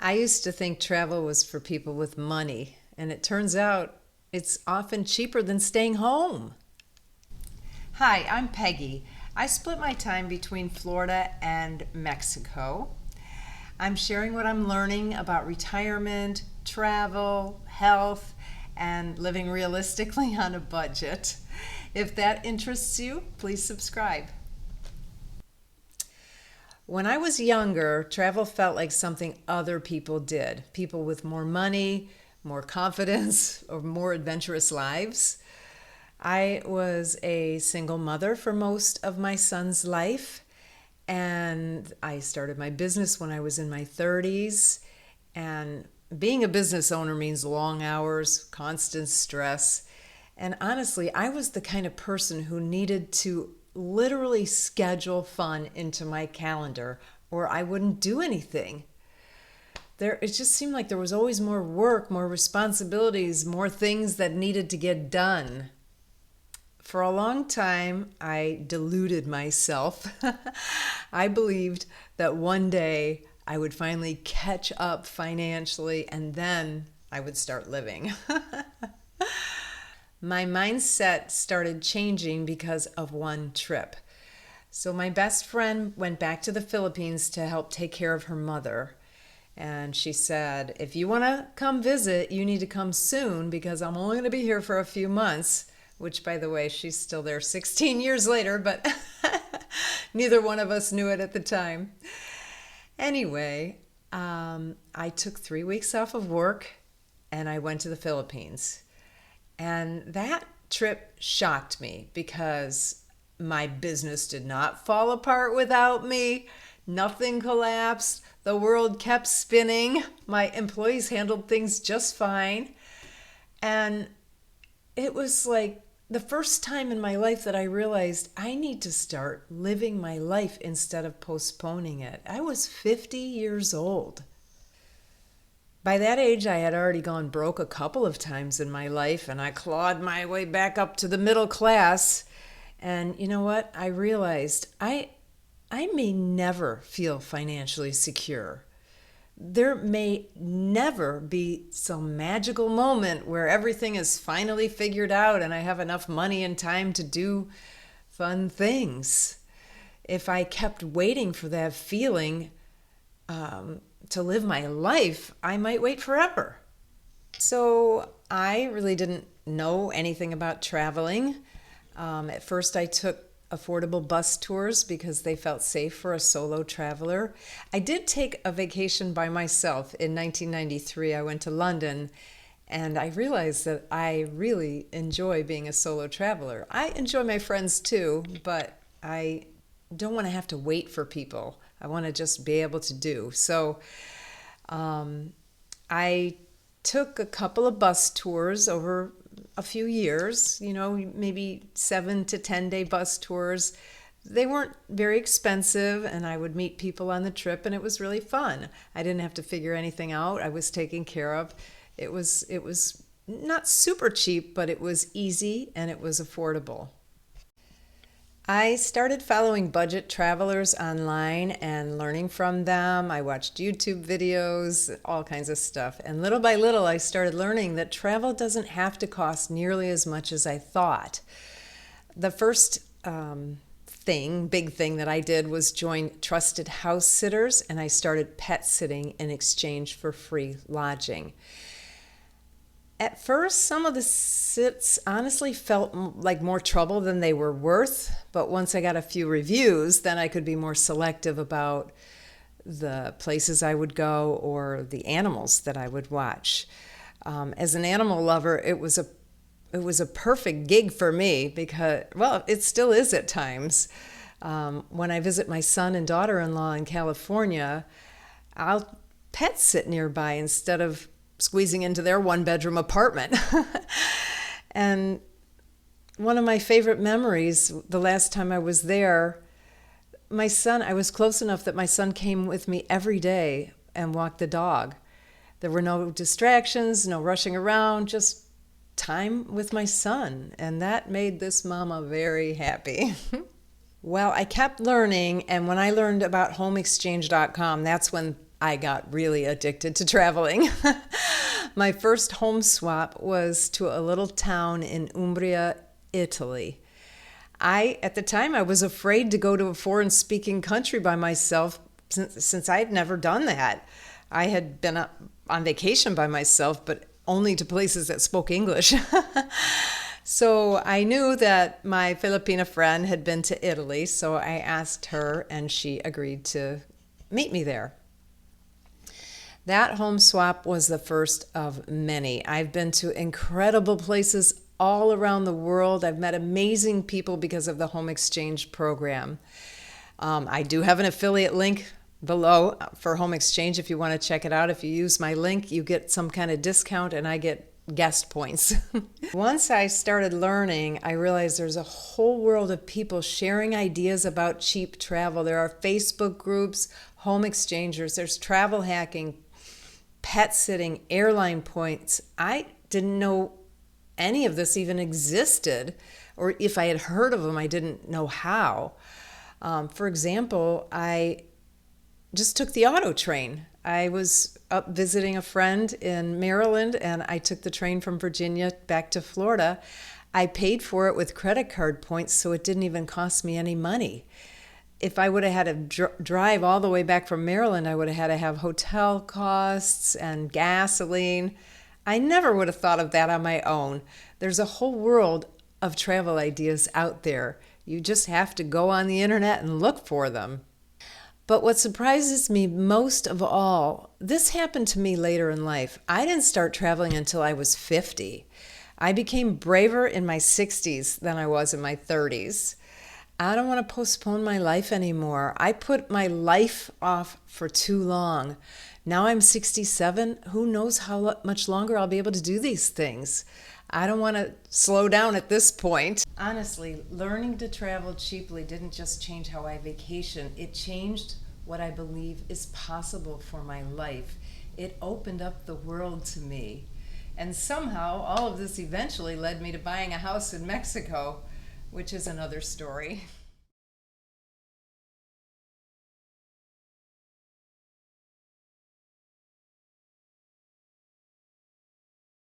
I used to think travel was for people with money, and it turns out it's often cheaper than staying home. Hi, I'm Peggy. I split my time between Florida and Mexico. I'm sharing what I'm learning about retirement, travel, health, and living realistically on a budget. If that interests you, please subscribe. When I was younger, travel felt like something other people did. People with more money, more confidence, or more adventurous lives. I was a single mother for most of my son's life, and I started my business when I was in my 30s. And being a business owner means long hours, constant stress. And honestly, I was the kind of person who needed to literally schedule fun into my calendar or I wouldn't do anything. It just seemed like there was always more work, more responsibilities, more things that needed to get done. For a long time, I deluded myself. I believed that one day I would finally catch up financially and then I would start living. My mindset started changing because of one trip. So my best friend went back to the Philippines to help take care of her mother. And she said, if you want to come visit, you need to come soon because I'm only going to be here for a few months, which, by the way, she's still there 16 years later, but neither one of us knew it at the time. Anyway, I took 3 weeks off of work and I went to the Philippines. And that trip shocked me because my business did not fall apart without me. Nothing collapsed. The world kept spinning. My employees handled things just fine. And it was like the first time in my life that I realized I need to start living my life instead of postponing it. I was 50 years old. By that age, I had already gone broke a couple of times in my life, and I clawed my way back up to the middle class. And you know what? I realized I may never feel financially secure. There may never be some magical moment where everything is finally figured out and I have enough money and time to do fun things. If I kept waiting for that feeling, to live my life, I might wait forever. So I really didn't know anything about traveling. At first I took affordable bus tours because they felt safe for a solo traveler. I did take a vacation by myself in 1993. I went to London and I realized that I really enjoy being a solo traveler. I enjoy my friends too, but I don't want to have to wait for people. I want to just be able to do. So I took a couple of bus tours over a few years, maybe 7 to 10-day bus tours. They weren't very expensive, and I would meet people on the trip, and it was really fun. I didn't have to figure anything out. I was taken care of. It was not super cheap, but it was easy and it was affordable. I started following budget travelers online and learning from them. I watched YouTube videos, all kinds of stuff. And little by little, I started learning that travel doesn't have to cost nearly as much as I thought. The first big thing that I did was join trusted house sitters, and I started pet sitting in exchange for free lodging. At first, some of the sits honestly felt like more trouble than they were worth, but once I got a few reviews, then I could be more selective about the places I would go or the animals that I would watch. As an animal lover, it was a perfect gig for me because, well, it still is at times. When I visit my son and daughter-in-law in California, I'll pet sit nearby instead of squeezing into their one-bedroom apartment. And one of my favorite memories, the last time I was there, I was close enough that my son came with me every day and walked the dog. There were no distractions, no rushing around, just time with my son. And that made this mama very happy. Well, I kept learning, and when I learned about homeexchange.com, that's when I got really addicted to traveling. My first home swap was to a little town in Umbria, Italy. At the time, I was afraid to go to a foreign speaking country by myself since I had never done that. I had been on vacation by myself, but only to places that spoke English. So I knew that my Filipina friend had been to Italy, so I asked her and she agreed to meet me there. That home swap was the first of many. I've been to incredible places all around the world. I've met amazing people because of the home exchange program. I do have an affiliate link below for home exchange if you want to check it out. If you use my link, you get some kind of discount and I get guest points. Once I started learning, I realized there's a whole world of people sharing ideas about cheap travel. There are Facebook groups, home exchangers, there's travel hacking, pet sitting, airline points. I didn't know any of this even existed, or if I had heard of them, I didn't know how. For example, I just took the auto train. I was up visiting a friend in Maryland and I took the train from Virginia back to Florida. I paid for it with credit card points, so it didn't even cost me any money. If I would have had to drive all the way back from Maryland, I would have had to have hotel costs and gasoline. I never would have thought of that on my own. There's a whole world of travel ideas out there. You just have to go on the internet and look for them. But what surprises me most of all, this happened to me later in life. I didn't start traveling until I was 50. I became braver in my 60s than I was in my 30s. I don't want to postpone my life anymore. I put my life off for too long. Now I'm 67. Who knows how much longer I'll be able to do these things? I don't want to slow down at this point. Honestly, learning to travel cheaply didn't just change how I vacation. It changed what I believe is possible for my life. It opened up the world to me. And somehow, all of this eventually led me to buying a house in Mexico, which is another story.